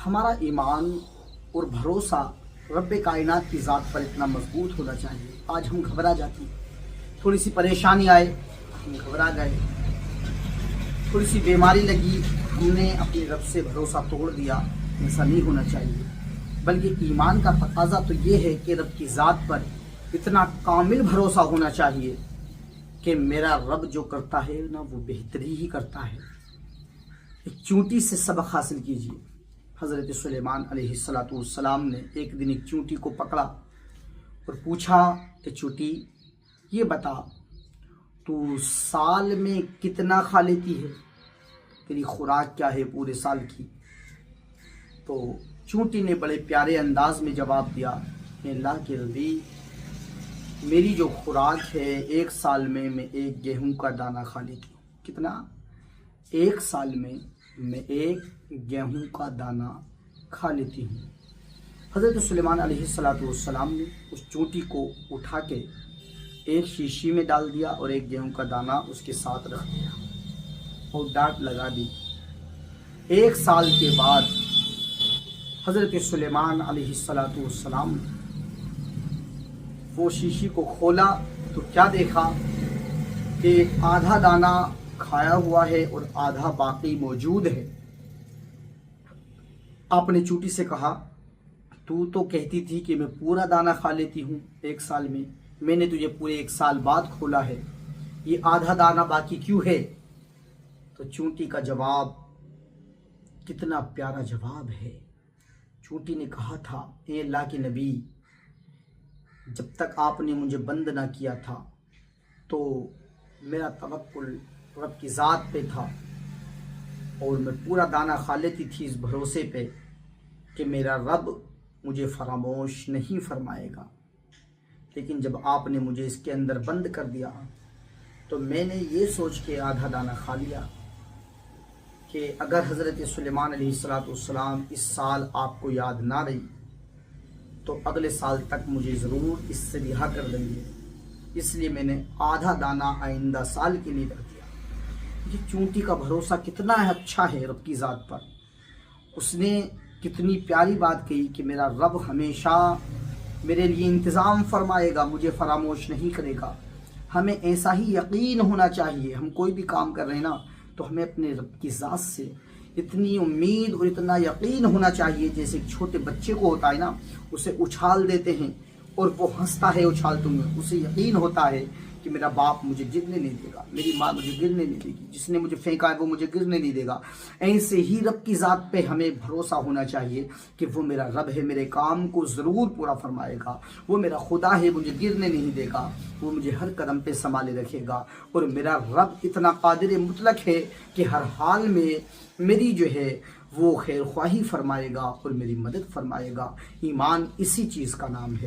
हमारा ईमान और भरोसा रब कायनात की ज़ात पर इतना मजबूत होना चाहिए। आज हम घबरा जाते हैं, थोड़ी सी परेशानी आए हम घबरा गए, थोड़ी सी बीमारी लगी हमने अपने रब से भरोसा तोड़ दिया। ऐसा नहीं होना चाहिए, बल्कि ईमान का तकाजा तो ये है कि रब की ज़ात पर इतना कामिल भरोसा होना चाहिए कि मेरा रब जो करता है ना वो बेहतरी ही करता है। एक चूंटी से सबक हासिल कीजिए। हज़रत सुलेमान अलैहिस्सलाम ने एक दिन एक चूंटी को पकड़ा और पूछा कि चूंटी ये बता, तू साल में कितना खा लेती है, तेरी खुराक क्या है पूरे साल की। तो चूंटी ने बड़े प्यारे अंदाज में जवाब दिया, अल्लाह के नबी, मेरी जो खुराक है एक साल में मैं एक गेहूं का दाना खा लेती हूँ। कितना? एक साल में मैं एक गेहूं का दाना खा लेती हूँ। हज़रत सुलेमान अलैहिस्सलाम ने उस चूंटी को उठा के एक शीशी में डाल दिया और एक गेहूं का दाना उसके साथ रख दिया और डांट लगा दी। एक साल के बाद हज़रत सुलेमान अलैहिस्सलाम वो शीशी को खोला तो क्या देखा कि आधा दाना खाया हुआ है और आधा बाकी मौजूद है। आपने चूंटी से कहा, तू तो कहती थी कि मैं पूरा दाना खा लेती हूँ एक साल में, मैंने तुझे पूरे एक साल बाद खोला है, ये आधा दाना बाकी क्यों है? तो चूंटी का जवाब कितना प्यारा जवाब है। चूंटी ने कहा था, ए अल्लाह के नबी, जब तक आपने मुझे बंद ना किया था तो मेरा तवक्कुल रब की ज़ात पे था और मैं पूरा दाना खा लेती थी इस भरोसे पे कि मेरा रब मुझे फरामोश नहीं फरमाएगा। लेकिन जब आपने मुझे इसके अंदर बंद कर दिया तो मैंने ये सोच के आधा दाना खा लिया कि अगर हज़रत सुलेमान अलैहिस्सलाम इस साल आपको याद ना रही तो अगले साल तक मुझे ज़रूर इससे रिहा कर देंगे, इसलिए मैंने आधा दाना आइंदा साल के लिए रख दिया। ये चूंटी का भरोसा कितना अच्छा है रब की ज़ात पर। उसने कितनी प्यारी बात कही कि मेरा रब हमेशा मेरे लिए इंतज़ाम फरमाएगा, मुझे फरामोश नहीं करेगा। हमें ऐसा ही यकीन होना चाहिए। हम कोई भी काम कर रहे हैं ना तो हमें अपने रब की ज़ात से इतनी उम्मीद और इतना यकीन होना चाहिए जैसे एक छोटे बच्चे को होता है ना, उसे उछाल देते हैं और वो हंसता है उछालते हुए, उसे यकीन होता है कि मेरा बाप मुझे गिरने नहीं देगा, मेरी माँ मुझे गिरने नहीं देगी, जिसने मुझे फेंका है वो मुझे गिरने नहीं देगा। ऐसे ही रब की ज़ात पे हमें भरोसा होना चाहिए कि वो मेरा रब है, मेरे काम को ज़रूर पूरा फरमाएगा, वो मेरा खुदा है, मुझे गिरने नहीं देगा, वो मुझे हर कदम पे संभाले रखेगा। और मेरा रब इतना कादिर मुतलक है कि हर हाल में मेरी जो है वो खैर ख्वाही फरमाएगा और मेरी मदद फरमाएगा। ईमान इसी चीज़ का नाम है।